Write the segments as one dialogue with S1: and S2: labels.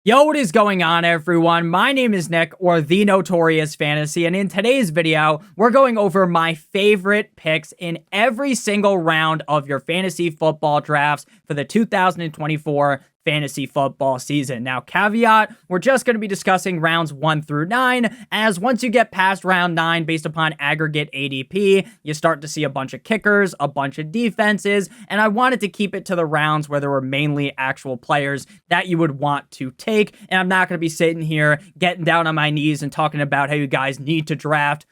S1: Yo, what is going on, everyone? My name is Nick, or the Notorious Fantasy, and in today's video, we're going over my favorite picks in every single round of your fantasy football drafts for the 2024 fantasy football season. Now, caveat, we're just going to be discussing rounds 1 through 9, as once you get past round 9, based upon aggregate ADP, you start to see a bunch of kickers, a bunch of defenses, and I wanted to keep it to the rounds where there were mainly actual players that you would want to take, and I'm not going to be sitting here getting down on my knees and talking about how you guys need to draft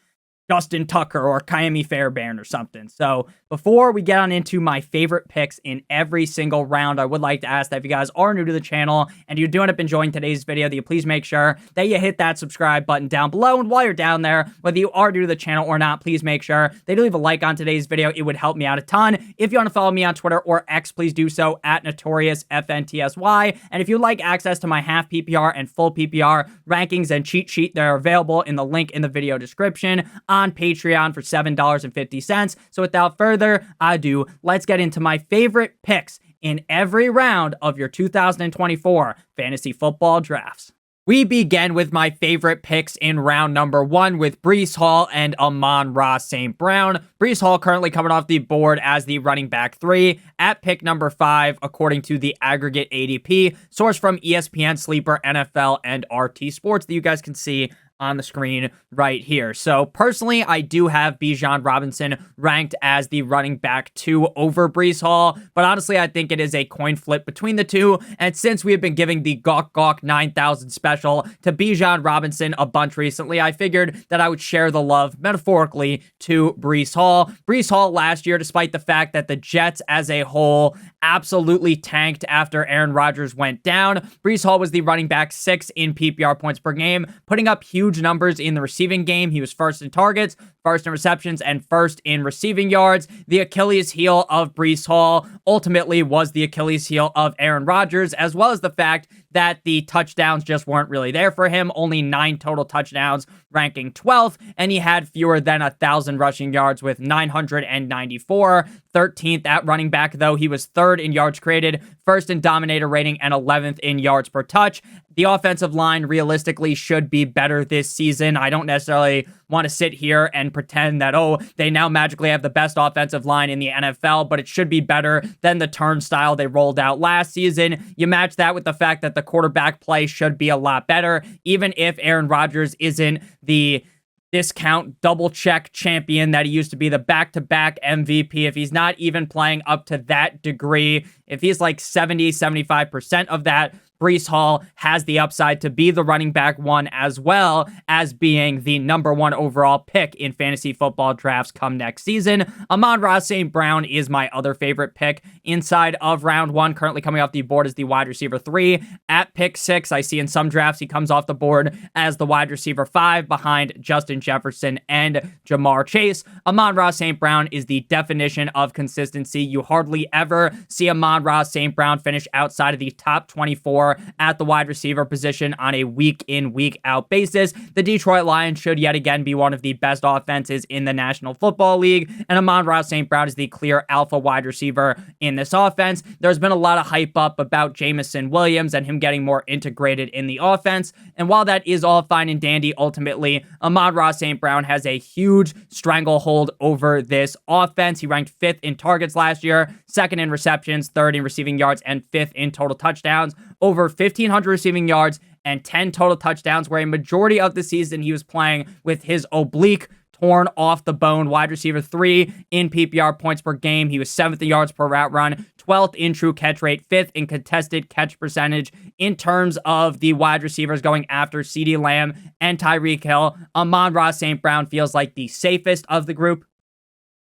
S1: Justin Tucker or Kyren Fairbairn or something. So before we get on into my favorite picks in every single round, I would like to ask that if you guys are new to the channel and you do end up enjoying today's video, that you please make sure that you hit that subscribe button down below. And while you're down there, whether you are new to the channel or not, please make sure that you leave a like on today's video. It would help me out a ton. If you want to follow me on Twitter or X, please do so at NotoriousFantasy. And if you'd like access to my half PPR and full PPR rankings and cheat sheet, they're available in the link in the video description on Patreon for $7.50. So without further ado, let's get into my favorite picks in every round of your 2024 fantasy football drafts. We begin with my favorite picks in round number 1 with Breece Hall and Amon-Ra St. Brown. Breece Hall currently coming off the board as the running back 3 at pick number 5, according to the aggregate ADP, sourced from ESPN, Sleeper, NFL, and RT Sports that you guys can see on the screen right here. So personally, I do have Bijan Robinson ranked as the running back 2 over Breece Hall, but honestly, I think it is a coin flip between the two. And since we have been giving the Gawk Gawk 9000 special to Bijan Robinson a bunch recently, I figured that I would share the love metaphorically to Breece Hall. Breece Hall last year, despite the fact that the Jets as a whole absolutely tanked after Aaron Rodgers went down, Breece Hall was the running back 6 in PPR points per game, putting up huge numbers in the receiving game. He was first in targets, first in receptions, and first in receiving yards. The Achilles heel of Breece Hall ultimately was the Achilles heel of Aaron Rodgers, as well as the fact that the touchdowns just weren't really there for him. Only 9 total touchdowns, ranking 12th, and he had fewer than 1,000 rushing yards with 994. 13th at running back, though. He was 3rd in yards created, 1st in dominator rating, and 11th in yards per touch. The offensive line realistically should be better this season. I don't necessarily want to sit here and pretend that, oh, they now magically have the best offensive line in the NFL, but it should be better than the turnstile they rolled out last season. You match that with the fact that the quarterback play should be a lot better, even if Aaron Rodgers isn't the discount double check champion that he used to be, the back-to-back MVP. If he's not even playing up to that degree, if he's like 70-75% of that, Breece Hall has the upside to be the running back 1 as well as being the number 1 overall pick in fantasy football drafts come next season. Amon-Ra St. Brown is my other favorite pick inside of round 1. Currently coming off the board as the wide receiver 3 at pick 6. I see in some drafts he comes off the board as the wide receiver 5 behind Justin Jefferson and Jamar Chase. Amon-Ra St. Brown is the definition of consistency. You hardly ever see Amon-Ra St. Brown finish outside of the top 24 at the wide receiver position on a week in, week out basis. The Detroit Lions should yet again be one of the best offenses in the National Football League, and Amon-Ra St. Brown is the clear alpha wide receiver in this offense. There's been a lot of hype up about Jameson Williams and him getting more integrated in the offense, and while that is all fine and dandy, ultimately, Amon-Ra St. Brown has a huge stranglehold over this offense. He ranked 5th in targets last year, 2nd in receptions, 3rd in receiving yards, and 5th in total touchdowns. Over 1,500 receiving yards and 10 total touchdowns, where a majority of the season he was playing with his oblique torn off the bone. Wide receiver 3 in PPR points per game. He was 7th in yards per route run, 12th in true catch rate, 5th in contested catch percentage. In terms of the wide receivers going after CeeDee Lamb and Tyreek Hill, Amon-Ra St. Brown feels like the safest of the group.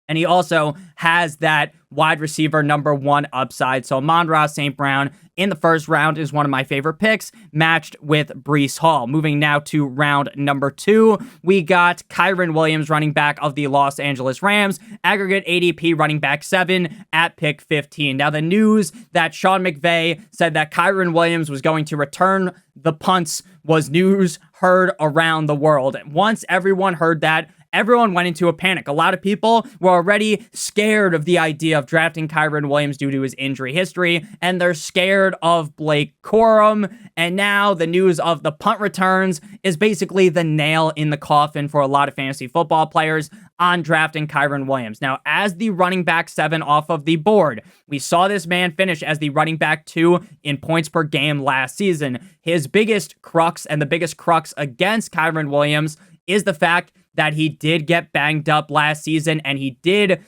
S1: And he also has that wide receiver number 1 upside. So Amon-Ra St. Brown in the first round is one of my favorite picks, matched with Breece Hall. Moving now to round number 2, we got Kyren Williams, running back of the Los Angeles Rams, aggregate ADP running back 7 at pick 15. Now, the news that Sean McVay said that Kyren Williams was going to return the punts was news heard around the world. Once everyone heard that, everyone went into a panic. A lot of people were already scared of the idea of drafting Kyren Williams due to his injury history, and they're scared of Blake Corum. And now the news of the punt returns is basically the nail in the coffin for a lot of fantasy football players on drafting Kyren Williams. Now, as the running back 7 off of the board, we saw this man finish as the running back 2 in points per game last season. His biggest crux and the biggest crux against Kyren Williams is the fact that he did get banged up last season, and he did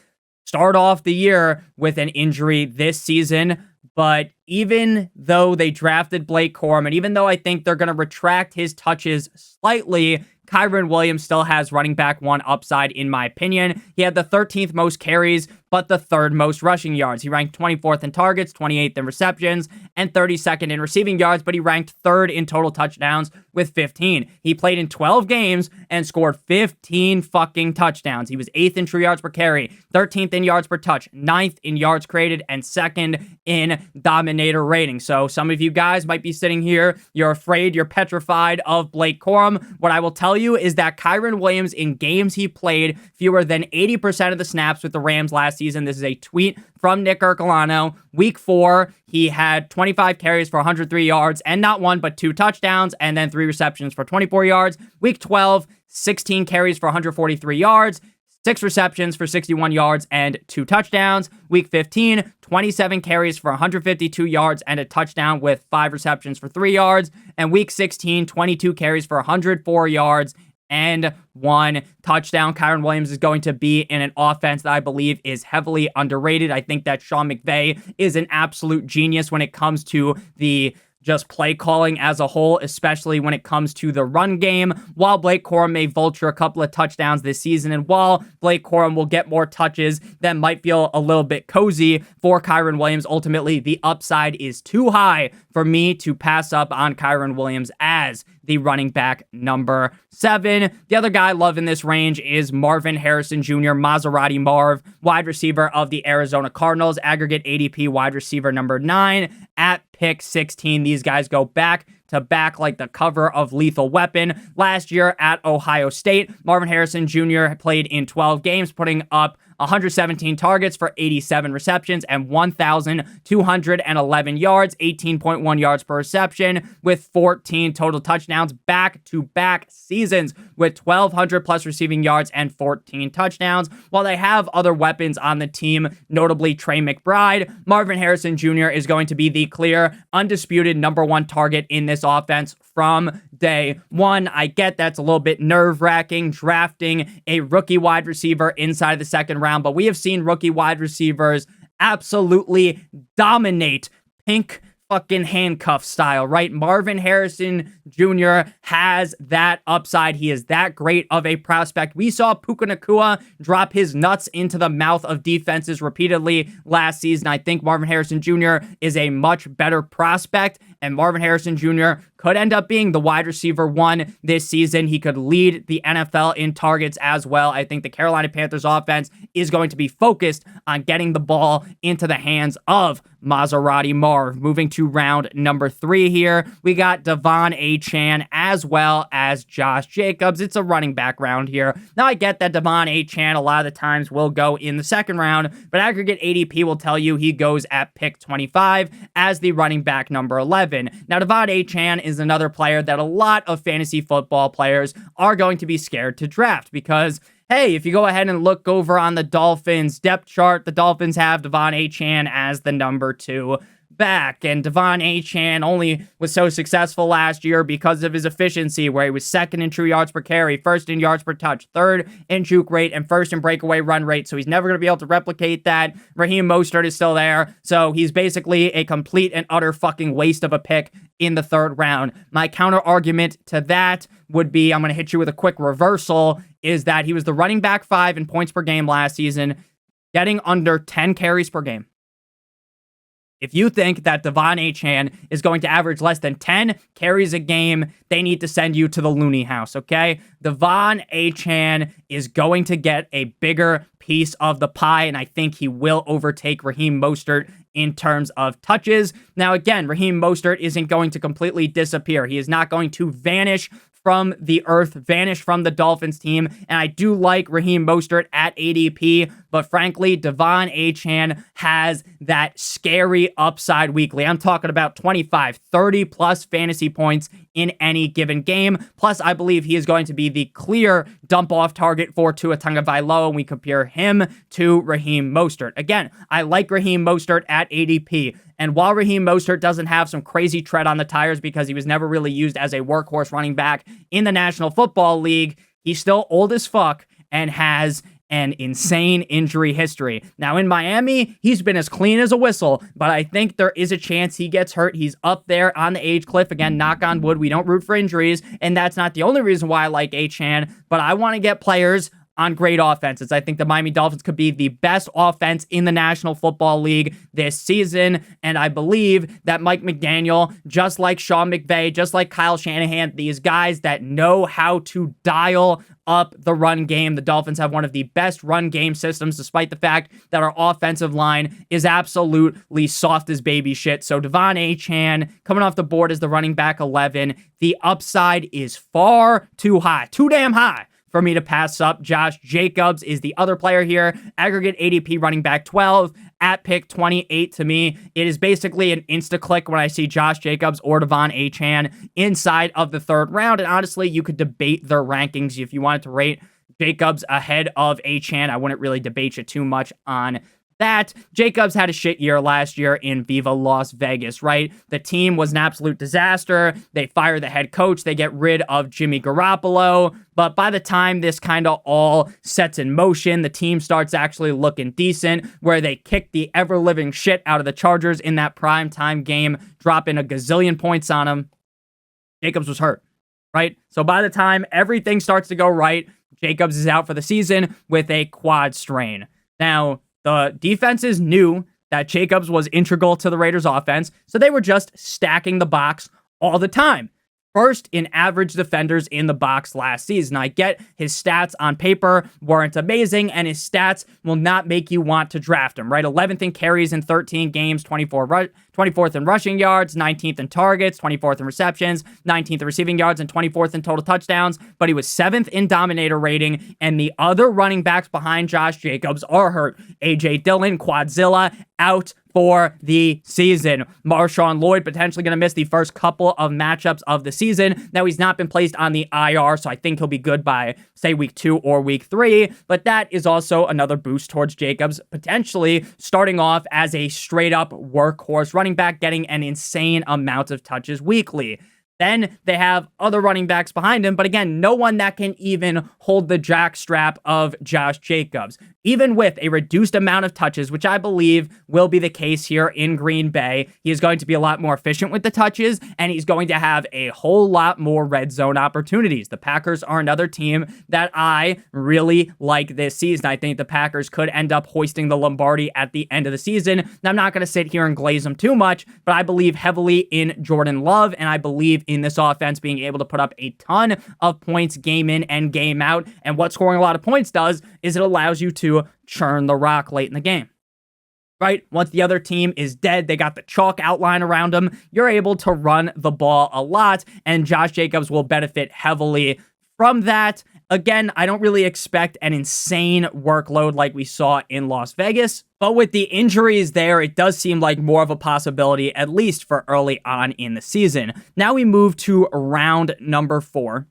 S1: start off the year with an injury this season. But even though they drafted Blake Corum, and even though I think they're going to retract his touches slightly, Kyren Williams still has running back 1 upside, in my opinion. He had the 13th most carries, but the 3rd most rushing yards. He ranked 24th in targets, 28th in receptions, and 32nd in receiving yards, but he ranked 3rd in total touchdowns with 15. He played in 12 games and scored 15 fucking touchdowns. He was 8th in true yards per carry, 13th in yards per touch, 9th in yards created, and 2nd in dominator rating. So some of you guys might be sitting here, you're afraid, you're petrified of Blake Corum. What I will tell you is that Kyren Williams, in games he played fewer than 80% of the snaps with the Rams last season, this is a tweet from Nick Ercolano, week 4, he had 25 carries for 103 yards and not 1 but 2 touchdowns, and then 3 receptions for 24 yards. Week 12, 16 carries for 143 yards, 6 receptions for 61 yards and 2 touchdowns. Week 15, 27 carries for 152 yards and a touchdown with 5 receptions for 3 yards. And week 16, 22 carries for 104 yards and 1 touchdown. Kyren Williams is going to be in an offense that I believe is heavily underrated. I think that Sean McVay is an absolute genius when it comes to the just play calling as a whole, especially when it comes to the run game. While Blake Corum may vulture a couple of touchdowns this season, and while Blake Corum will get more touches that might feel a little bit cozy for Kyren Williams, ultimately the upside is too high for me to pass up on Kyren Williams as the running back number 7. The other guy I love in this range is Marvin Harrison Jr., Maserati Marv, wide receiver of the Arizona Cardinals, aggregate ADP wide receiver number 9 at pick 16. These guys go back to back like the cover of Lethal Weapon. Last year at Ohio State, Marvin Harrison Jr. played in 12 games, putting up 117 targets for 87 receptions and 1,211 yards, 18.1 yards per reception, with 14 total touchdowns back-to-back seasons with 1,200 plus receiving yards and 14 touchdowns. While they have other weapons on the team, notably Trey McBride, Marvin Harrison Jr. is going to be the clear, undisputed number 1 target in this offense from day 1. I get that's a little bit nerve-wracking drafting a rookie wide receiver inside the 2nd round, but we have seen rookie wide receivers absolutely dominate pink fucking handcuff style, right? Marvin Harrison Jr. has that upside. He is that great of a prospect. We saw Puka Nacua drop his nuts into the mouth of defenses repeatedly last season. I think Marvin Harrison Jr. is a much better prospect, and Marvin Harrison Jr. could end up being the wide receiver 1 this season. He could lead the NFL in targets as well. I think the Carolina Panthers offense is going to be focused on getting the ball into the hands of Maserati Marv. Moving to round number 3 here, we got Devon Achane as well as Josh Jacobs. It's a running back round here. Now, I get that Devon Achane a lot of the times will go in the 2nd round, but aggregate ADP will tell you he goes at pick 25 as the running back number 11. Now, Devon Achane is another player that a lot of fantasy football players are going to be scared to draft because, hey, if you go ahead and look over on the Dolphins depth chart, the Dolphins have Devon Achane as the number 2 back, and Devon Achane only was so successful last year because of his efficiency, where he was 2nd in true yards per carry, 1st in yards per touch, 3rd in juke rate, and 1st in breakaway run rate, so he's never going to be able to replicate that. Raheem Mostert is still there, so he's basically a complete and utter fucking waste of a pick in the 3rd round. My counter argument to that would be, I'm going to hit you with a quick reversal, is that he was the running back 5 in points per game last season, getting under 10 carries per game. If you think that Devon Achane is going to average less than 10 carries a game, they need to send you to the loony house, okay? Devon Achane is going to get a bigger piece of the pie, and I think he will overtake Raheem Mostert in terms of touches. Now, again, Raheem Mostert isn't going to completely disappear. He is not going to vanish from the earth, vanish from the Dolphins team. And I do like Raheem Mostert at ADP, but frankly, Achane has that scary upside weekly. I'm talking about 25, 30 plus fantasy points in any given game. Plus, I believe he is going to be the clear dump-off target for Tua Tagovailoa, and we compare him to Raheem Mostert. Again, I like Raheem Mostert at ADP. And while Raheem Mostert doesn't have some crazy tread on the tires because he was never really used as a workhorse running back in the National Football League, he's still old as fuck and has an insane injury history. Now, in Miami, he's been as clean as a whistle, but I think there is a chance he gets hurt. He's up there on the age cliff. Again, knock on wood, we don't root for injuries, and that's not the only reason why I like Achane, but I want to get players on great offenses. I think the Miami Dolphins could be the best offense in the National Football League this season, and I believe that Mike McDaniel, just like Sean McVay, just like Kyle Shanahan, these guys that know how to dial up the run game. The Dolphins have one of the best run game systems, despite the fact that our offensive line is absolutely soft as baby shit. So Achane coming off the board as the running back 11. The upside is far too high, too damn high for me to pass up. Josh Jacobs is the other player here. Aggregate ADP running back 12 at pick 28 to me. It is basically an insta-click when I see Josh Jacobs or Achane inside of the third round. And honestly, you could debate their rankings if you wanted to rate Jacobs ahead of Achane. I wouldn't really debate you too much on that. Jacobs had a shit year last year in Viva Las Vegas, right? The team was an absolute disaster. They fire the head coach. They get rid of Jimmy Garoppolo. But by the time this kind of all sets in motion, the team starts actually looking decent, where they kick the ever-living shit out of the Chargers in that primetime game, dropping a gazillion points on them. Jacobs was hurt, right? So by the time everything starts to go right, Jacobs is out for the season with a quad strain. Now, the defenses knew that Jacobs was integral to the Raiders' offense, so they were just stacking the box all the time. First in average defenders in the box last season. I get his stats on paper weren't amazing, and his stats will not make you want to draft him, right? 11th in carries in 13 games, 24th in rushing yards, 19th in targets, 24th in receptions, 19th in receiving yards, and 24th in total touchdowns. But he was 7th in dominator rating, and the other running backs behind Josh Jacobs are hurt. A.J. Dillon, Quadzilla, out for the season. Marshawn Lloyd potentially going to miss the first couple of matchups of the season. Now, he's not been placed on the IR, so I think he'll be good by, say, week 2 or week 3, but that is also another boost towards Jacobs, potentially starting off as a straight-up workhorse running back, getting an insane amount of touches weekly. Then they have other running backs behind him, but again, no one that can even hold the jack strap of Josh Jacobs. Even with a reduced amount of touches, which I believe will be the case here in Green Bay, he is going to be a lot more efficient with the touches, and he's going to have a whole lot more red zone opportunities. The Packers are another team that I really like this season. I think the Packers could end up hoisting the Lombardi at the end of the season. Now, I'm not going to sit here and glaze them too much, but I believe heavily in Jordan Love, and I believe in this offense being able to put up a ton of points game in and game out. And what scoring a lot of points does is it allows you to churn the rock late in the game, right? Once the other team is dead, they got the chalk outline around them, you're able to run the ball a lot, and Josh Jacobs will benefit heavily from that. Again, I don't really expect an insane workload like we saw in Las Vegas, but with the injuries there, it does seem like more of a possibility, at least for early on in the season. Now we move to round number 4.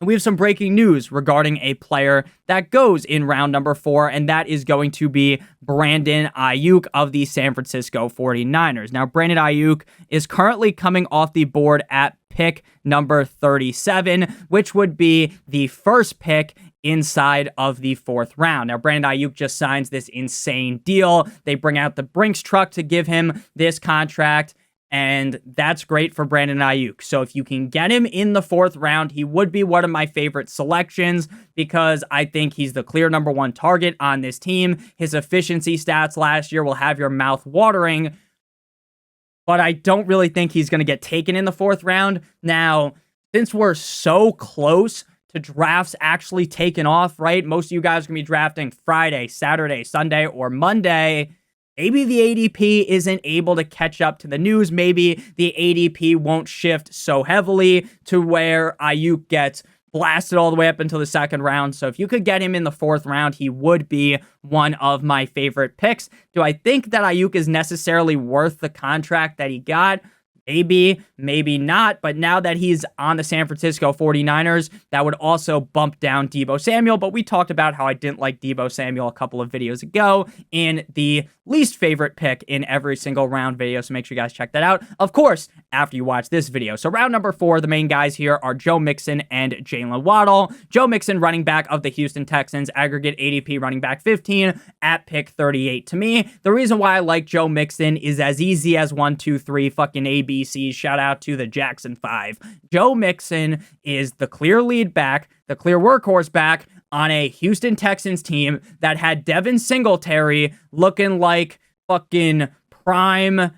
S1: We have some breaking news regarding a player that goes in round number 4, and that is going to be Brandon Ayuk of the San Francisco 49ers. Now, Brandon Ayuk is currently coming off the board at pick number 37, which would be the first pick inside of the 4th round. Now, Brandon Ayuk just signs this insane deal. They bring out the Brinks truck to give him this contract, and that's great for Brandon Ayuk. So if you can get him in the 4th round, he would be one of my favorite selections because I think he's the clear number 1 target on this team. His efficiency stats last year will have your mouth watering, but I don't really think he's going to get taken in the 4th round. Now, since we're so close to drafts actually taking off, right? Most of you guys are going to be drafting Friday, Saturday, Sunday, or Monday. maybe the ADP isn't able to catch up to the news. Maybe the ADP won't shift so heavily to where Ayuk gets blasted all the way up until the second round. So if you could get him in the fourth round, he would be one of my favorite picks. Do I think that Ayuk is necessarily worth the contract that he got? Maybe, maybe not. But now that he's on the San Francisco 49ers, that would also bump down Deebo Samuel. But we talked about how I didn't like Deebo Samuel a couple of videos ago in the least favorite pick in every single round video. So make sure you guys check that out, of course, after you watch this video. So round number 4, the main guys here are Joe Mixon and Jaylen Waddle. Joe Mixon, running back of the Houston Texans, aggregate ADP running back 15 at pick 38. To me, the reason why I like Joe Mixon is as easy as 1, 2, 3 fucking ABCs. Shout out to the Jaxon 5. Joe Mixon is the clear lead back, the clear workhorse back on a Houston Texans team that had Devin Singletary looking like fucking prime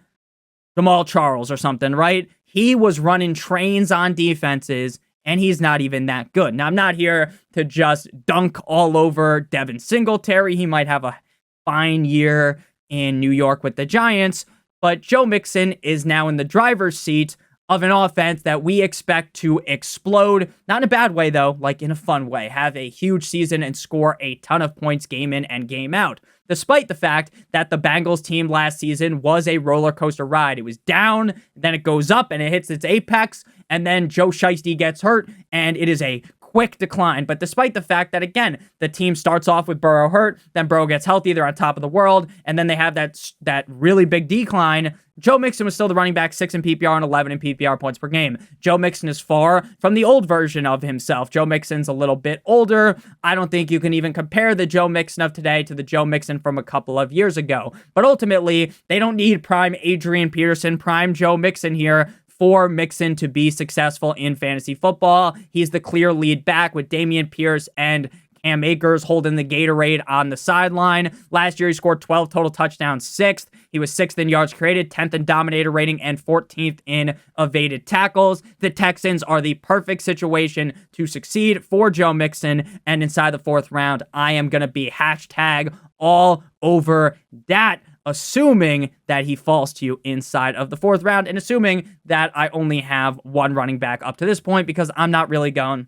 S1: Jamal Charles or something, right? He was running trains on defenses, and he's not even that good. Now, I'm not here to just dunk all over Devin Singletary. He might have a fine year in New York with the Giants, but Joe Mixon is now in the driver's seat of an offense that we expect to explode. Not in a bad way, though, like in a fun way. Have a huge season and score a ton of points game in and game out. Despite the fact that the Bengals team last season was a roller coaster ride. It was down, then it goes up and it hits its apex, and then Joe Shiesty gets hurt, and it is a quick decline. But despite the fact that, again, the team starts off with Burrow hurt, then Burrow gets healthy, they're on top of the world, and then they have that really big decline, Joe Mixon was still the running back, 6 in PPR and 11 in PPR points per game. Joe Mixon is far from the old version of himself. Joe Mixon's a little bit older. I don't think you can even compare the Joe Mixon of today to the Joe Mixon from a couple of years ago. But ultimately, they don't need prime Adrian Peterson, prime Joe Mixon here for Mixon to be successful in fantasy football. He's the clear lead back with Dameon Pierce and Cam Akers holding the Gatorade on the sideline. Last year, he scored 12 total touchdowns, 6th. He was 6th in yards created, 10th in dominator rating, and 14th in evaded tackles. The Texans are the perfect situation to succeed for Joe Mixon, and inside the 4th round, I am going to be hashtag all over that, assuming that he falls to you inside of the 4th round, and assuming that I only have one running back up to this point, because I'm not really going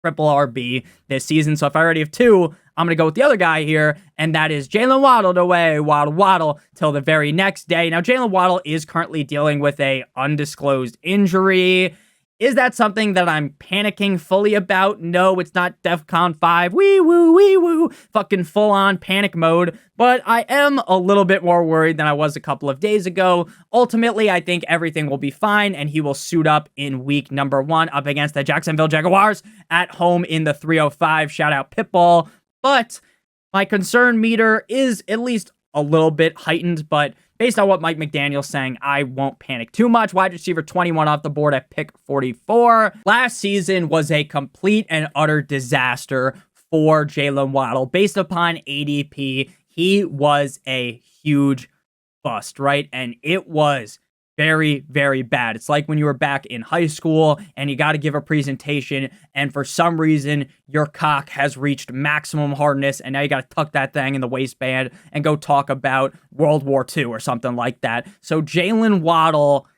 S1: triple RB this season. So if I already have 2, I'm going to go with the other guy here, and that is Jaylen Waddle away, Waddle, till the very next day. Now, Jaylen Waddle is currently dealing with a undisclosed injury. Is that something that I'm panicking fully about? No, it's not DEFCON 5, wee woo, fucking full-on panic mode, but I am a little bit more worried than I was a couple of days ago. Ultimately, I think everything will be fine, and he will suit up in week number 1 up against the Jacksonville Jaguars at home in the 305. Shout out Pitbull. But my concern meter is at least a little bit heightened, but based on what Mike McDaniel's saying, I won't panic too much. Wide receiver 21 off the board at pick 44. Last season was a complete and utter disaster for Jaylen Waddle. Based upon ADP, he was a huge bust, right? And it was very, very bad. It's like when you were back in high school and you got to give a presentation, and for some reason your cock has reached maximum hardness, and now you got to tuck that thing in the waistband and go talk about World War II or something like that. So Jaylen Waddle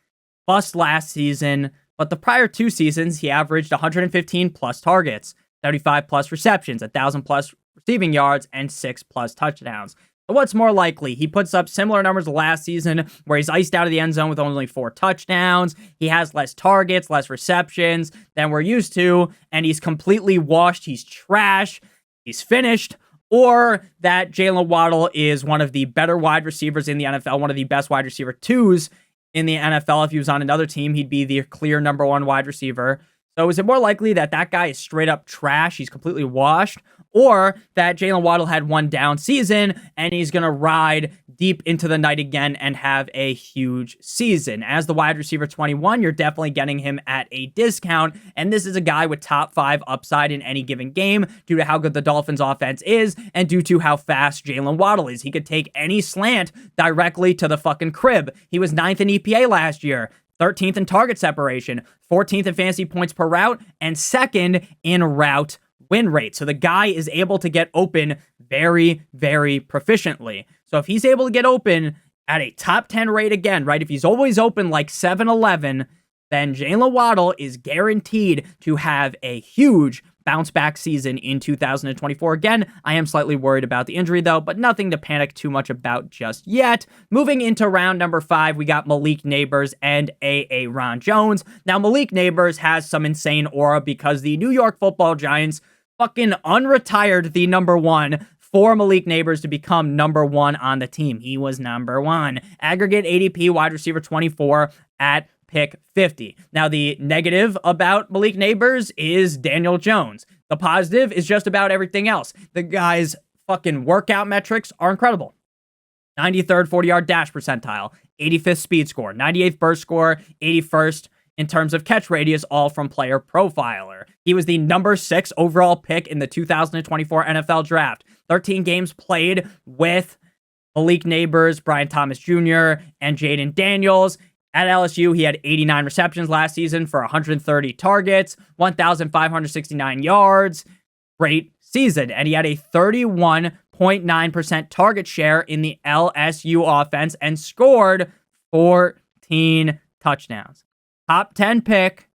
S1: bust last season, but the prior 2 seasons he averaged 115 plus targets, 35 plus receptions, 1,000 plus receiving yards, and 6 plus touchdowns. What's more likely? He puts up similar numbers to last season where he's iced out of the end zone with only 4 touchdowns. He has less targets, less receptions than we're used to, and he's completely washed. He's trash. He's finished. Or that Jaylen Waddle is one of the better wide receivers in the NFL, one of the best wide receiver 2s in the NFL. If he was on another team, he'd be the clear number 1 wide receiver. So is it more likely that that guy is straight up trash, he's completely washed, or that Jaylen Waddle had one down season and he's going to ride deep into the night again and have a huge season? As the wide receiver 21, you're definitely getting him at a discount, and this is a guy with top 5 upside in any given game due to how good the Dolphins offense is and due to how fast Jaylen Waddle is. He could take any slant directly to the fucking crib. He was 9th in EPA last year, 13th in target separation, 14th in fantasy points per route, and 2nd in route win rate. So the guy is able to get open very, very proficiently. So if he's able to get open at a top 10 rate again, right? If he's always open like 7-11, then Jaylen Waddle is guaranteed to have a huge bounce back season in 2024. Again, I am slightly worried about the injury though, but nothing to panic too much about just yet. Moving into round number 5, we got Malik Nabers and Aaron Jones. Now, Malik Nabers has some insane aura because the New York Football Giants fucking unretired the number 1 for Malik Nabers to become number 1 on the team. He was number 1. Aggregate ADP wide receiver 24 at pick 50. Now, the negative about Malik Nabers is Daniel Jones. The positive is just about everything else. The guy's fucking workout metrics are incredible. 93rd 40-yard dash percentile, 85th speed score, 98th burst score, 81st in terms of catch radius, all from Player Profiler. He was the number 6 overall pick in the 2024 NFL Draft. 13 games played with Malik Nabers, Brian Thomas Jr., and Jaden Daniels. At LSU, he had 89 receptions last season for 130 targets, 1,569 yards. Great season. And he had a 31.9% target share in the LSU offense and scored 14 touchdowns. Top 10 pick.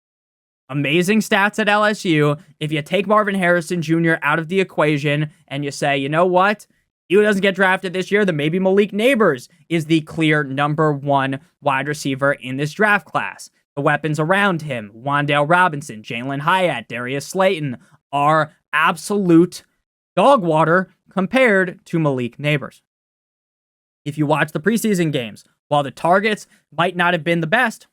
S1: Amazing stats at LSU. If you take Marvin Harrison Jr. out of the equation and you say, you know what? He doesn't get drafted this year, then maybe Malik Nabers is the clear number 1 wide receiver in this draft class. The weapons around him, Wan'Dale Robinson, Jalen Hyatt, Darius Slayton, are absolute dog water compared to Malik Nabers. If you watch the preseason games, while the targets might not have been the best,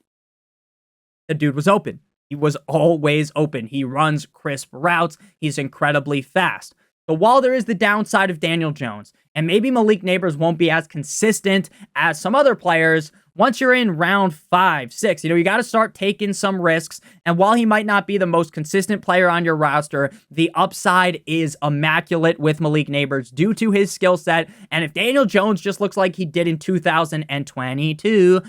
S1: the dude was open. He was always open. He runs crisp routes. He's incredibly fast. So while there is the downside of Daniel Jones, and maybe Malik Nabers won't be as consistent as some other players, once you're in round 5, 6, you got to start taking some risks. And while he might not be the most consistent player on your roster, the upside is immaculate with Malik Nabers due to his skill set. And if Daniel Jones just looks like he did in 2022,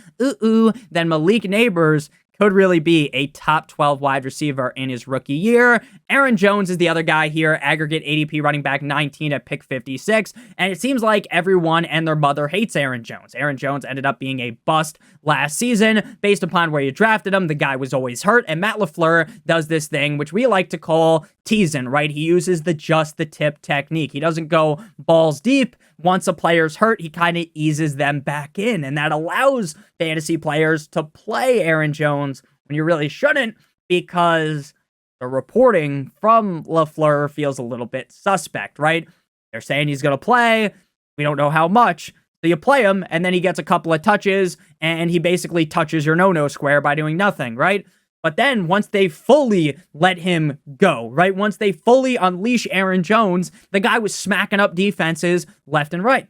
S1: then Malik Nabers could really be a top 12 wide receiver in his rookie year. Aaron Jones is the other guy here, aggregate ADP running back 19 at pick 56, and it seems like everyone and their mother hates Aaron Jones. Aaron Jones ended up being a bust last season based upon where you drafted him. The guy was always hurt, and Matt LaFleur does this thing, which we like to call teasing, right? He uses the just the tip technique. He doesn't go balls deep. Once a player's hurt, he kind of eases them back in, and that allows fantasy players to play Aaron Jones when you really shouldn't, because the reporting from LaFleur feels a little bit suspect, right? They're saying he's going to play. We don't know how much. So you play him, and then he gets a couple of touches, and he basically touches your no-no square by doing nothing, right? But then once they fully let him go, right? Once they fully unleash Aaron Jones, the guy was smacking up defenses left and right.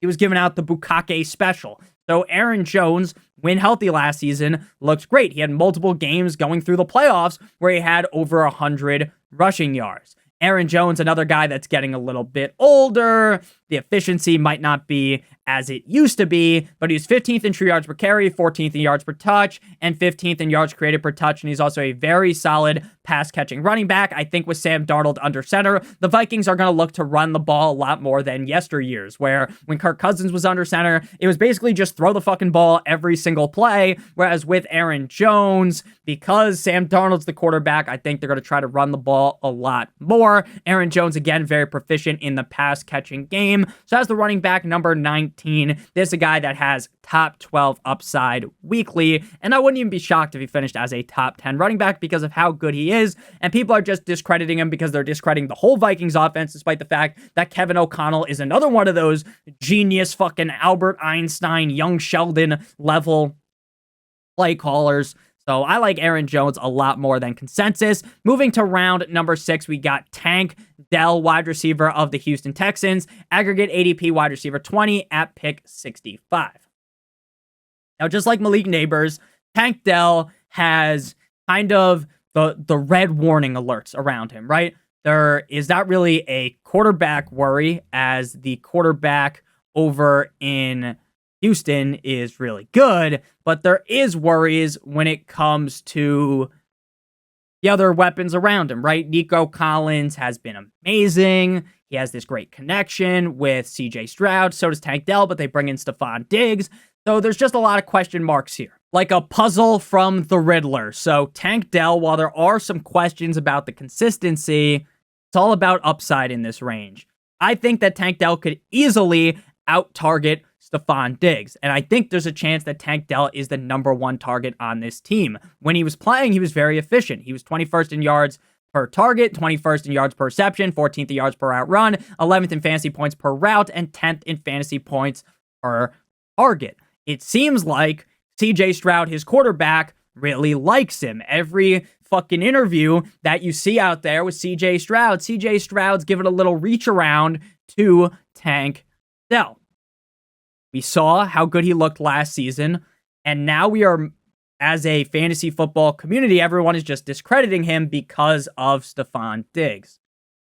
S1: He was giving out the Bukake special. So Aaron Jones, when healthy last season, looked great. He had multiple games going through the playoffs where he had over 100 rushing yards. Aaron Jones, another guy that's getting a little bit older. The efficiency might not be as it used to be, but he's 15th in true yards per carry, 14th in yards per touch, and 15th in yards created per touch, and he's also a very solid pass-catching running back. I think with Sam Darnold under center, the Vikings are going to look to run the ball a lot more than yesteryears, where when Kirk Cousins was under center, it was basically just throw the fucking ball every single play, whereas with Aaron Jones, because Sam Darnold's the quarterback, I think they're going to try to run the ball a lot more. Aaron Jones, again, very proficient in the pass-catching game. So as the running back number 19, this is a guy that has top 12 upside weekly, and I wouldn't even be shocked if he finished as a top 10 running back because of how good he is, and people are just discrediting him because they're discrediting the whole Vikings offense, despite the fact that Kevin O'Connell is another one of those genius fucking Albert Einstein, Young Sheldon level play callers. So I like Aaron Jones a lot more than consensus. Moving to round number 6, we got Tank Dell, wide receiver of the Houston Texans. Aggregate ADP wide receiver 20 at pick 65. Now, just like Malik Nabers, Tank Dell has kind of the red warning alerts around him, right? There is not really a quarterback worry, as the quarterback over in Houston is really good, but there is worries when it comes to, the other weapons around him, right? Nico Collins has been amazing. He has this great connection with CJ Stroud. So does Tank Dell, but they bring in Stephon Diggs. So there's just a lot of question marks here. Like a puzzle from the Riddler. So Tank Dell, while there are some questions about the consistency, it's all about upside in this range. I think that Tank Dell could easily out-target Stephon Diggs. And I think there's a chance that Tank Dell is the number one target on this team. When he was playing, he was very efficient. He was 21st in yards per target, 21st in yards per reception, 14th in yards per route run, 11th in fantasy points per route, and 10th in fantasy points per target. It seems like CJ Stroud, his quarterback, really likes him. Every fucking interview that you see out there with CJ Stroud's giving a little reach around to Tank Dell. We saw how good he looked last season, and now we are, as a fantasy football community, everyone is just discrediting him because of Stephon Diggs.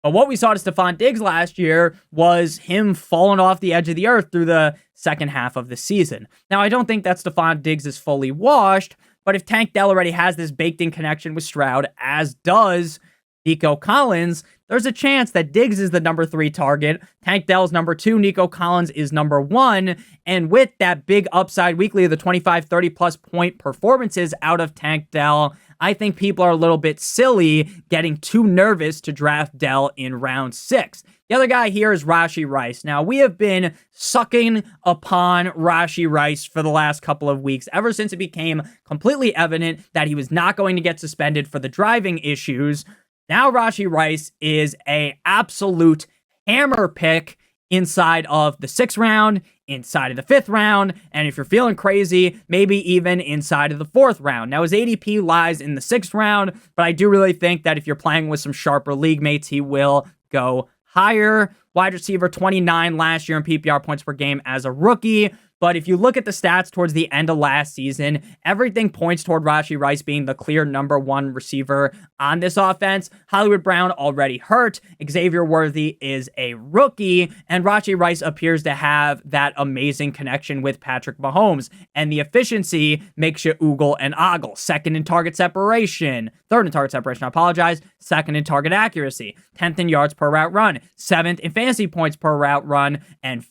S1: But what we saw to Stephon Diggs last year was him falling off the edge of the earth through the second half of the season. Now, I don't think that Stephon Diggs is fully washed, but if Tank Dell already has this baked-in connection with Stroud, as does Nico Collins, there's a chance that Diggs is the number 3 target, Tank Dell's number 2, Nico Collins is number 1, and with that big upside weekly of the 25, 30-plus point performances out of Tank Dell, I think people are a little bit silly getting too nervous to draft Dell in round 6. The other guy here is Rashee Rice. Now, we have been sucking upon Rashee Rice for the last couple of weeks, ever since it became completely evident that he was not going to get suspended for the driving issues. Now Rashee Rice is an absolute hammer pick inside of the 6th round, inside of the 5th round, and if you're feeling crazy, maybe even inside of the 4th round. Now his ADP lies in the 6th round, but I do really think that if you're playing with some sharper league mates, he will go higher. Wide receiver 29 last year in PPR points per game as a rookie. But if you look at the stats towards the end of last season, everything points toward Rashee Rice being the clear number 1 receiver on this offense. Hollywood Brown already hurt. Xavier Worthy is a rookie. And Rashee Rice appears to have that amazing connection with Patrick Mahomes. And the efficiency makes you oogle and ogle. 2nd in target separation. 3rd in target separation, I apologize. 2nd in target accuracy. 10th in yards per route run. 7th in fantasy points per route run. And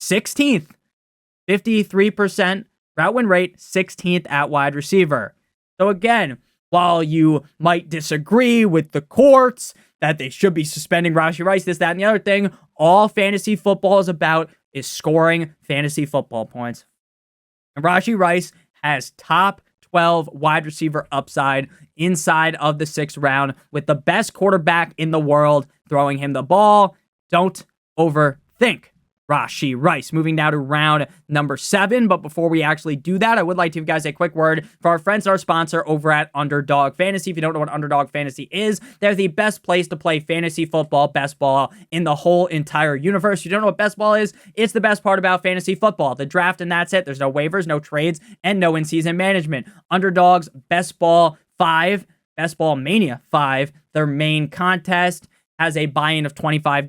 S1: 16th. 53% route win rate, 16th at wide receiver. So again, while you might disagree with the courts that they should be suspending Rashee Rice, this, that, and the other thing, all fantasy football is about is scoring fantasy football points. And Rashee Rice has top 12 wide receiver upside inside of the 6th round with the best quarterback in the world throwing him the ball. Don't overthink Rashee Rice. Moving now to round number 7. But before we actually do that, I would like to give you guys a quick word for our friends and our sponsor over at Underdog Fantasy. If you don't know what Underdog Fantasy is, they're the best place to play fantasy football, best ball in the whole entire universe. If you don't know what best ball is, it's the best part about fantasy football. The draft, and that's it. There's no waivers, no trades, and no in-season management. Underdog's Best Ball 5, Best Ball Mania 5, their main contest, has a buy-in of $25,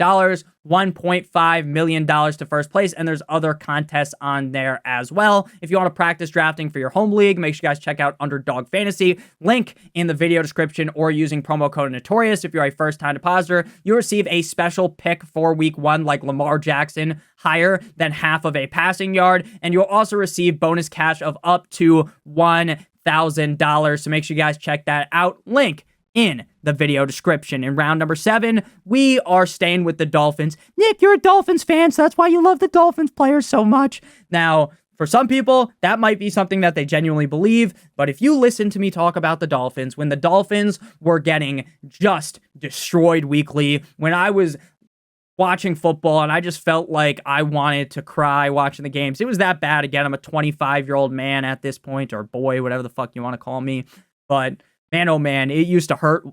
S1: $1.5 million to first place, and there's other contests on there as well. If you want to practice drafting for your home league, make sure you guys check out Underdog Fantasy. Link in the video description, or using promo code Notorious. If you're a first-time depositor, you receive a special pick for week 1, like Lamar Jackson, higher than half of a passing yard, and you'll also receive bonus cash of up to $1,000. So make sure you guys check that out. Link in the video description. In round number 7, we are staying with the Dolphins. Nick, you're a Dolphins fan, so that's why you love the Dolphins players so much. Now, for some people, that might be something that they genuinely believe, but if you listen to me talk about the Dolphins, when the Dolphins were getting just destroyed weekly, when I was watching football and I just felt like I wanted to cry watching the games, it was that bad. Again, I'm a 25-year-old man at this point, or boy, whatever the fuck you want to call me, but man, oh man, it used to hurt,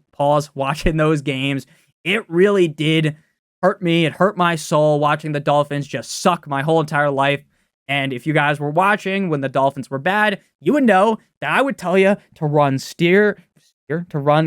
S1: watching those games. It really did hurt me. It hurt my soul watching the Dolphins just suck my whole entire life. And if you guys were watching when the Dolphins were bad, you would know that I would tell you to run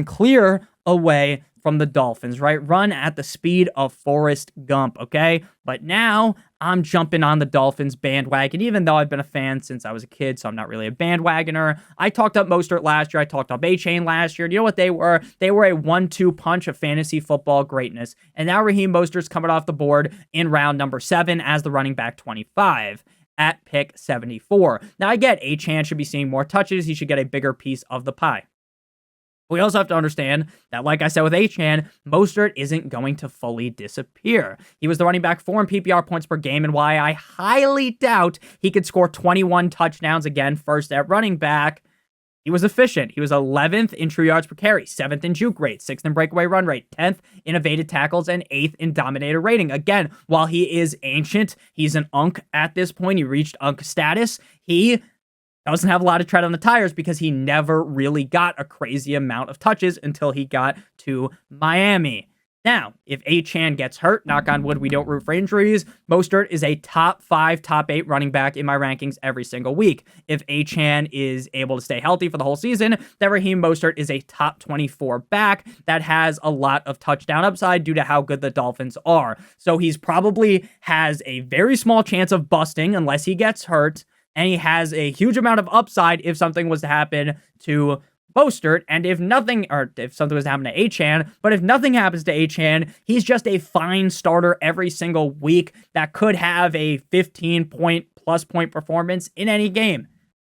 S1: clear away from the Dolphins, right? Run at the speed of Forrest Gump, okay? But now I'm jumping on the Dolphins bandwagon, even though I've been a fan since I was a kid, so I'm not really a bandwagoner. I talked up Mostert last year. I talked up Achane last year. Do you know what they were? They were a 1-2 punch of fantasy football greatness. And now Raheem Mostert's coming off the board in round number 7 as the running back 25 at pick 74. Now, I get Achane should be seeing more touches. He should get a bigger piece of the pie. We also have to understand that, like I said with Achane, Mostert isn't going to fully disappear. He was the running back 4 in PPR points per game, and why I highly doubt he could score 21 touchdowns again first at running back. He was efficient. He was 11th in true yards per carry, 7th in juke rate, 6th in breakaway run rate, 10th in evaded tackles, and 8th in dominator rating. Again, while he is ancient, he's an unk at this point. He reached unk status. He doesn't have a lot of tread on the tires because he never really got a crazy amount of touches until he got to Miami. Now, if Achane gets hurt, knock on wood, we don't root for injuries, Mostert is a top 5, top 8 running back in my rankings every single week. If Achane is able to stay healthy for the whole season, then Raheem Mostert is a top 24 back that has a lot of touchdown upside due to how good the Dolphins are. So he's probably has a very small chance of busting unless he gets hurt, and he has a huge amount of upside if something was to happen to Mostert, and if something was to happen to Achane, but if nothing happens to Achane, he's just a fine starter every single week that could have a 15-plus point performance in any game.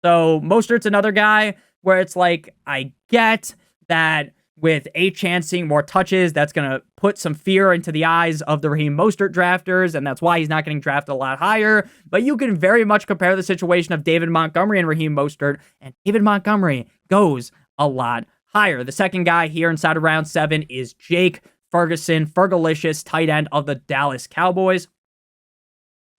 S1: So Mostert's another guy where it's like, I get that with Achane seeing more touches, that's going to put some fear into the eyes of the Raheem Mostert drafters, and that's why he's not getting drafted a lot higher. But you can very much compare the situation of David Montgomery and Raheem Mostert, and David Montgomery goes a lot higher. The second guy here inside of round 7 is Jake Ferguson, Fergalicious, tight end of the Dallas Cowboys.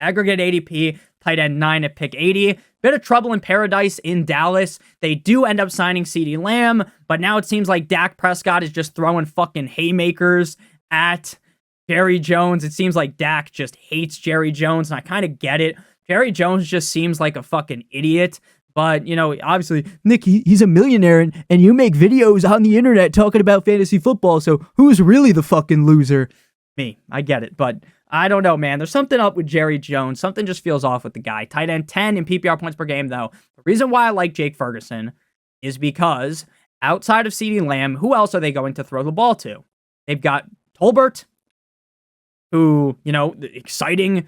S1: Aggregate ADP, tight end 9 at pick 80. Bit of trouble in paradise in Dallas. They do end up signing CeeDee Lamb, but now it seems like Dak Prescott is just throwing fucking haymakers at Jerry Jones. It seems like Dak just hates Jerry Jones, and I kind of get it. Jerry Jones just seems like a fucking idiot. But, you know, obviously, Nick, he's a millionaire, and you make videos on the internet talking about fantasy football, so who's really the fucking loser? Me. I get it, but I don't know, man. There's something up with Jerry Jones. Something just feels off with the guy. Tight end 10 in PPR points per game, though. The reason why I like Jake Ferguson is because outside of CeeDee Lamb, who else are they going to throw the ball to? They've got Tolbert, who, you know, exciting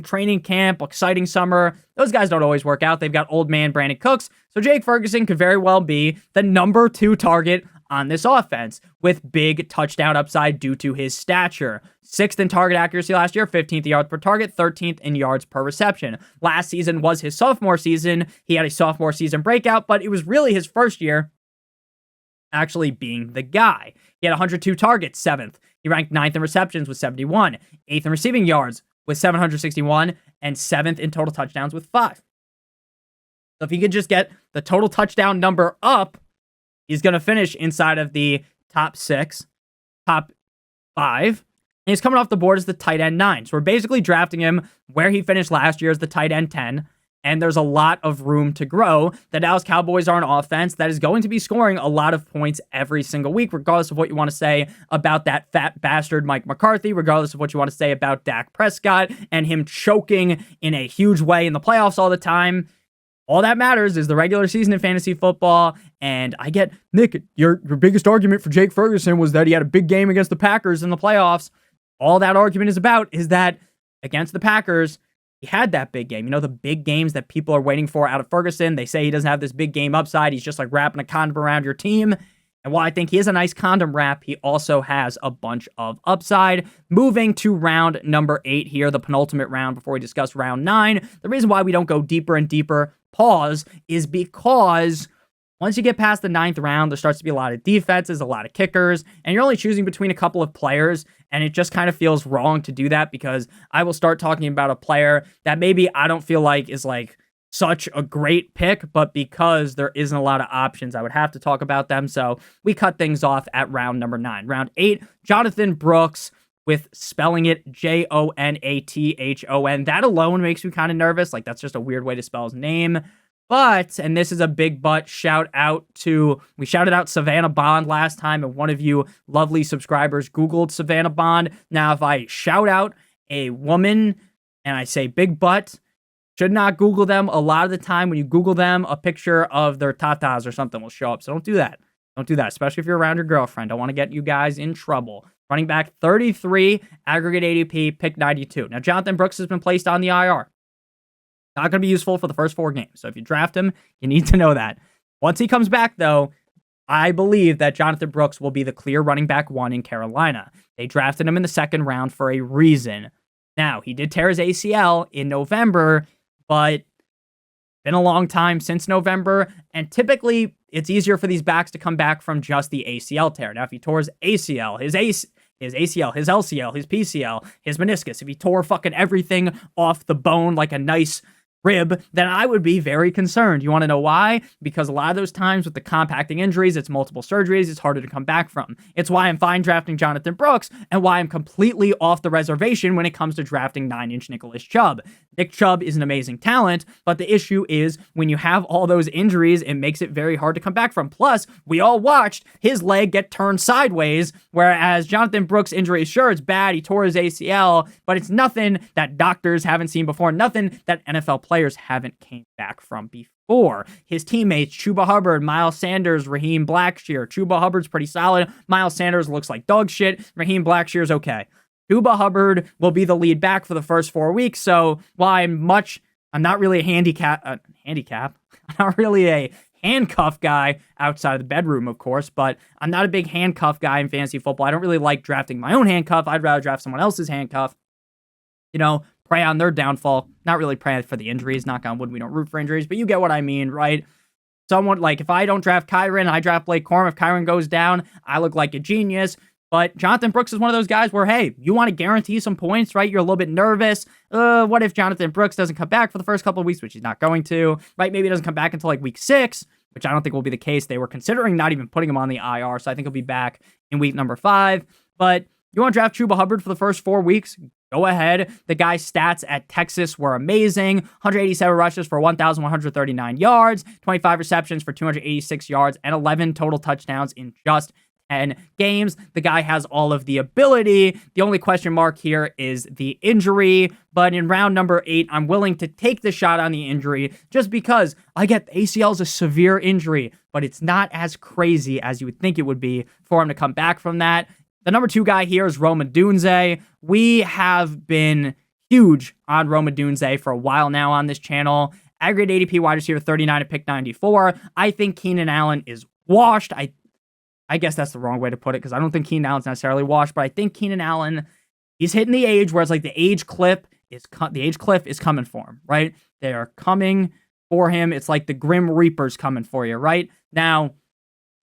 S1: training camp, exciting summer. Those guys don't always work out. They've got old man Brandon Cooks. So Jake Ferguson could very well be the number 2 target on this offense with big touchdown upside due to his stature. 6th in target accuracy last year, 15th yards per target, 13th in yards per reception. Last season was his sophomore season. He had a sophomore season breakout, but it was really his first year actually being the guy. He had 102 targets, 7th. He ranked 9th in receptions with 71, 8th in receiving yards with 761, and 7th in total touchdowns with 5. So if he could just get the total touchdown number up, he's going to finish inside of the top 6, top 5, and he's coming off the board as the tight end 9. So we're basically drafting him where he finished last year as the tight end 10, and there's a lot of room to grow. The Dallas Cowboys are an offense that is going to be scoring a lot of points every single week, regardless of what you want to say about that fat bastard Mike McCarthy, regardless of what you want to say about Dak Prescott and him choking in a huge way in the playoffs all the time. All that matters is the regular season in fantasy football, and I get, Nick, your biggest argument for Jake Ferguson was that he had a big game against the Packers in the playoffs. All that argument is about is that against the Packers, he had that big game. You know, the big games that people are waiting for out of Ferguson. They say he doesn't have this big game upside. He's just like wrapping a condom around your team. And while I think he is a nice condom wrap, he also has a bunch of upside. Moving to round number 8 here, the penultimate round before we discuss round 9. The reason why we don't go deeper and deeper, is because once you get past the 9th round, there starts to be a lot of defenses, a lot of kickers, and you're only choosing between a couple of players, and it just kind of feels wrong to do that because I will start talking about a player that maybe I don't feel like is like such a great pick, but because there isn't a lot of options, I would have to talk about them. So we cut things off at round number 9. Round 8, Jonathon Brooks, with spelling it Jonathon. That alone makes me kind of nervous. Like, that's just a weird way to spell his name. But, and this is a big but, we shouted out Savannah Bond last time, and one of you lovely subscribers Googled Savannah Bond. Now, if I shout out a woman and I say big but, should not Google them. A lot of the time when you Google them, a picture of their tatas or something will show up. So don't do that. Don't do that, especially if you're around your girlfriend. I want to get you guys in trouble. Running back 33, aggregate ADP, pick 92. Now, Jonathan Brooks has been placed on the IR. Not going to be useful for the first 4 games. So if you draft him, you need to know that. Once he comes back, though, I believe that Jonathan Brooks will be the clear running back 1 in Carolina. They drafted him in the 2nd round for a reason. Now, he did tear his ACL in November, but been a long time since November, and typically it's easier for these backs to come back from just the ACL tear. Now, if he tore his ACL, his ACL, his LCL, his PCL, his meniscus, if he tore fucking everything off the bone like a nice rib, then I would be very concerned. You want to know why? Because a lot of those times with the compacting injuries, it's multiple surgeries, it's harder to come back from. It's why I'm fine drafting Jonathan Brooks and why I'm completely off the reservation when it comes to drafting 9-inch Nicholas Chubb. Nick Chubb is an amazing talent, but the issue is when you have all those injuries, it makes it very hard to come back from. Plus, we all watched his leg get turned sideways, whereas Jonathan Brooks' injury, sure, it's bad, he tore his ACL, but it's nothing that doctors haven't seen before, nothing that NFL players haven't came back from before. His teammates, Chuba Hubbard, Miles Sanders, Raheem Blackshear. Chuba Hubbard's pretty solid. Miles Sanders looks like dog shit. Raheem Blackshear's okay. Chuba Hubbard will be the lead back for the first 4 weeks, so while I'm not really a handcuff guy outside of the bedroom, of course, but I'm not a big handcuff guy in fantasy football. I don't really like drafting my own handcuff. I'd rather draft someone else's handcuff. Prey on their downfall. Not really praying for the injuries. Knock on wood, we don't root for injuries, but you get what I mean, right? Someone like if I don't draft Kyren, I draft Blake Corum. If Kyren goes down, I look like a genius. But Jonathan Brooks is one of those guys where, hey, you want to guarantee some points, right? You're a little bit nervous. What if Jonathan Brooks doesn't come back for the first couple of weeks, which he's not going to, right? Maybe he doesn't come back until like week 6, which I don't think will be the case. They were considering not even putting him on the IR, so I think he'll be back in week number 5. But you want to draft Chuba Hubbard for the first 4 weeks? Go ahead. The guy's stats at Texas were amazing. 187 rushes for 1,139 yards, 25 receptions for 286 yards, and 11 total touchdowns in just 10 games. The guy has all of the ability. The only question mark here is the injury. But in round number 8, I'm willing to take the shot on the injury just because I get the ACL is a severe injury, but it's not as crazy as you would think it would be for him to come back from that. The number 2 guy here is Rome Odunze. We have been huge on Rome Odunze for a while now on this channel. Aggregate ADP wide receiver 39 at pick 94. I think Keenan Allen is washed. I guess that's the wrong way to put it because I don't think Keenan Allen's necessarily washed, but I think Keenan Allen, he's hitting the age where it's like the age cliff is coming for him, right? They are coming for him. It's like the Grim Reaper's coming for you, right? Now,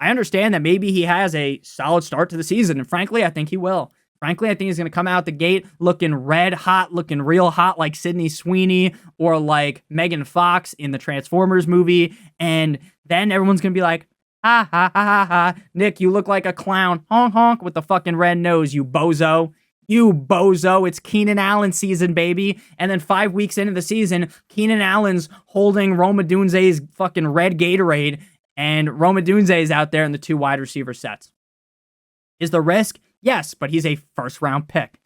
S1: I understand that maybe he has a solid start to the season, and frankly, I think he will. Frankly, I think he's going to come out the gate looking red hot, looking real hot like Sydney Sweeney or like Megan Fox in the Transformers movie, and then everyone's going to be like, ha, ha, ha, ha, ha. Nick, you look like a clown. Honk, honk with the fucking red nose, you bozo. You bozo. It's Keenan Allen season, baby. And then 5 weeks into the season, Keenan Allen's holding Rome Odunze's fucking red Gatorade, and Rome Odunze is out there in the 2 wide receiver sets. Is the risk? Yes, but he's a first-round pick.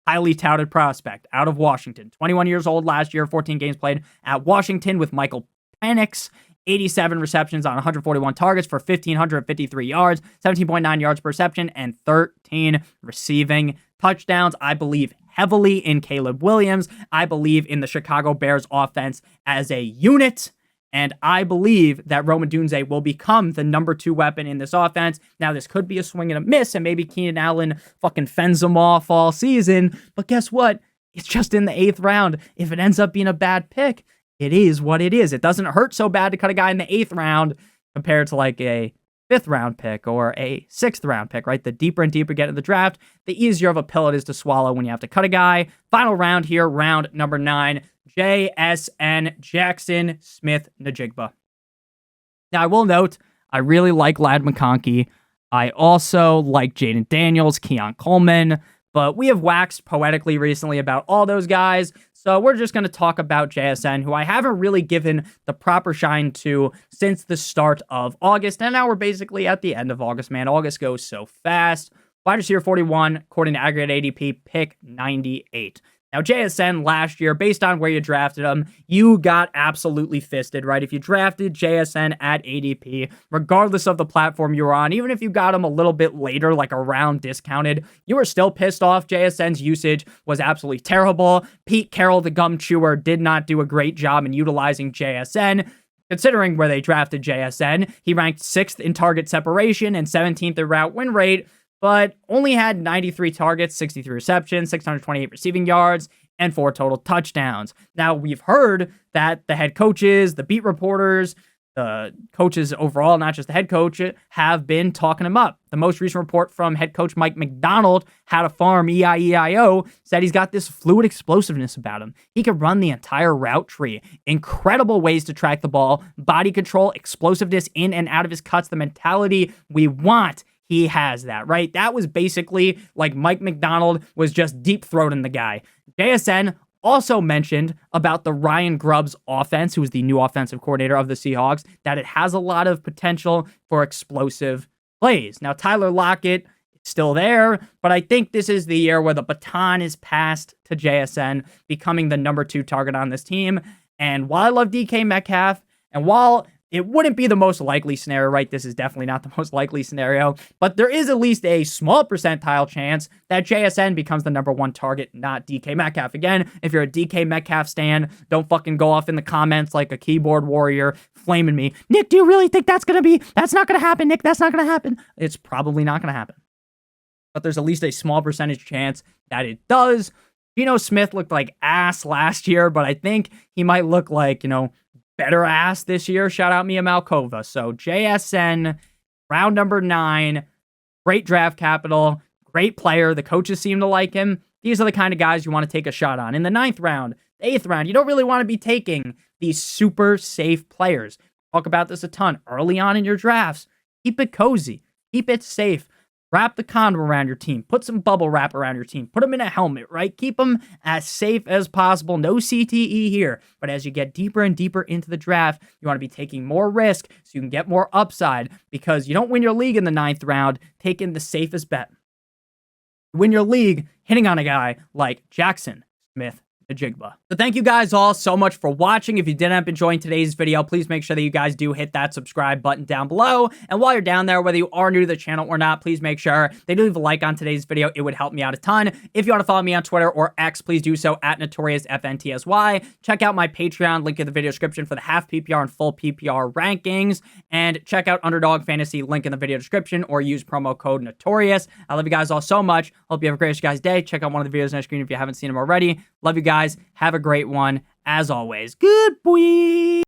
S1: Highly touted prospect out of Washington. 21 years old last year, 14 games played at Washington with Michael Penix. 87 receptions on 141 targets for 1,553 yards, 17.9 yards per reception, and 13 receiving touchdowns. I believe heavily in Caleb Williams. I believe in the Chicago Bears offense as a unit. And I believe that Rome Odunze will become the number 2 weapon in this offense. Now, this could be a swing and a miss, and maybe Keenan Allen fucking fends them off all season. But guess what? It's just in the 8th round. If it ends up being a bad pick, it is what it is. It doesn't hurt so bad to cut a guy in the 8th round compared to like a 5th round pick or a 6th round pick, right? The deeper and deeper you get into the draft, the easier of a pill it is to swallow when you have to cut a guy. Final round here, round number 9. JSN, Jaxon Smith-Njigba. Now, I will note, I really like Ladd McConkey. I also like Jaden Daniels, Keon Coleman, but we have waxed poetically recently about all those guys, So we're just going to talk about JSN, who I haven't really given the proper shine to since the start of August. And now we're basically at the end of August, man. August goes so fast. Wide receiver 41, according to aggregate ADP, pick 98. Now, JSN last year, based on where you drafted him, you got absolutely fisted, right? If you drafted JSN at ADP, regardless of the platform you were on, even if you got him a little bit later, like a round discounted, you were still pissed off. JSN's usage was absolutely terrible. Pete Carroll, the gum chewer, did not do a great job in utilizing JSN. Considering where they drafted JSN, he ranked 6th in target separation and 17th in route win rate, but only had 93 targets, 63 receptions, 628 receiving yards, and 4 total touchdowns. Now, we've heard that the head coaches, the beat reporters, the coaches overall, not just the head coach, have been talking him up. The most recent report from head coach Mike McDonald, How to Farm EIEIO, said he's got this fluid explosiveness about him. He can run the entire route tree. Incredible ways to track the ball, body control, explosiveness in and out of his cuts, the mentality we want. He has that, right? That was basically like Mike McDonald was just deep-throating the guy. JSN also mentioned about the Ryan Grubbs offense, who is the new offensive coordinator of the Seahawks, that it has a lot of potential for explosive plays. Now, Tyler Lockett is still there, but I think this is the year where the baton is passed to JSN, becoming the number 2 target on this team. And while I love DK Metcalf, and while it wouldn't be the most likely scenario, right? This is definitely not the most likely scenario, but there is at least a small percentile chance that JSN becomes the number 1 target, not DK Metcalf. Again, if you're a DK Metcalf stan, don't fucking go off in the comments like a keyboard warrior flaming me. Nick, do you really think that's not going to happen, Nick? That's not going to happen. It's probably not going to happen. But there's at least a small percentage chance that it does. Geno Smith looked like ass last year, but I think he might look like, better ass this year. Shout out Mia Malkova. So JSN, round number 9, great draft capital, great player. The coaches seem to like him. These are the kind of guys you want to take a shot on. In the 9th round, the 8th round, you don't really want to be taking these super safe players. Talk about this a ton early on in your drafts. Keep it cozy. Keep it safe. Wrap the condom around your team. Put some bubble wrap around your team. Put them in a helmet, right? Keep them as safe as possible. No CTE here. But as you get deeper and deeper into the draft, you want to be taking more risk so you can get more upside, because you don't win your league in the 9th round taking the safest bet. You win your league hitting on a guy like Jaxon, Smith-Njigba. So thank you guys all so much for watching. If you did end up enjoying today's video, please make sure that you guys do hit that subscribe button down below. And while you're down there, whether you are new to the channel or not, please make sure that you leave a like on today's video. It would help me out a ton. If you want to follow me on Twitter or X, please do so at NotoriousFantasy. Check out my Patreon, link in the video description for the half PPR and full PPR rankings. And check out Underdog Fantasy, link in the video description, or use promo code Notorious. I love you guys all so much. Hope you have a great guys' day. Check out one of the videos on the screen if you haven't seen them already. Love you guys. Have a great one. As always, good boy.